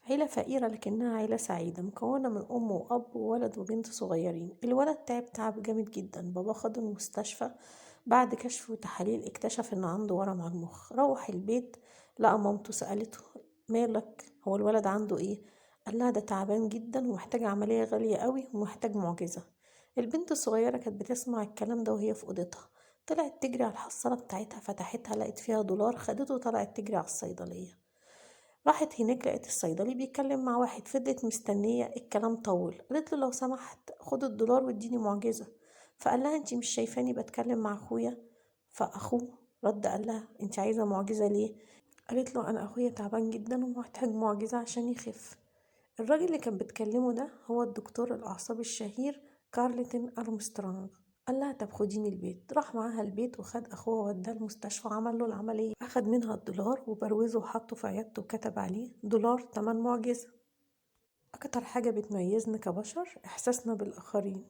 عيلة فقيرة لكنها عيلة سعيدة، مكونة من أم وأب وولد وبنت صغيرين. الولد تعب جامد جدا، بابا خده المستشفى. بعد كشف وتحاليل اكتشف إنه عنده ورم على المخ. روح البيت لقى مامته، سألته: مالك؟ هو الولد عنده ايه؟ قال لها: ده تعبان جدا ومحتاج عملية غالية قوي ومحتاج معجزة. البنت الصغيرة كانت بتسمع الكلام ده وهي في أوضتها. طلعت تجري على الحصالة بتاعتها، فتحتها لقت فيها دولار، خدته وطلعت تجري على الصيدلية. راحت هناك لقيت الصيدلي بيتكلم مع واحد. فضلت مستنية، الكلام طول. قالت له: لو سمحت خد الدولار واديني معجزة. فقال لها: انتي مش شايفاني بتكلم مع اخويا؟ فاخوه رد قال لها: انتي عايزة معجزة ليه؟ قالت له: انا اخويا تعبان جدا ومحتاج معجزة عشان يخف. الراجل اللي كان بتكلمه ده هو الدكتور الأعصاب الشهير كارلتون أرمسترونج. قال لها: طب خديني البيت. راح معاها البيت وخد أخوه ووداه المستشفى وعمل له العملية. أخد منها الدولار وبروزه وحطه في عيادته وكتب عليه: دولار تمن معجزة. أكتر حاجة بتميزنا كبشر إحساسنا بالآخرين.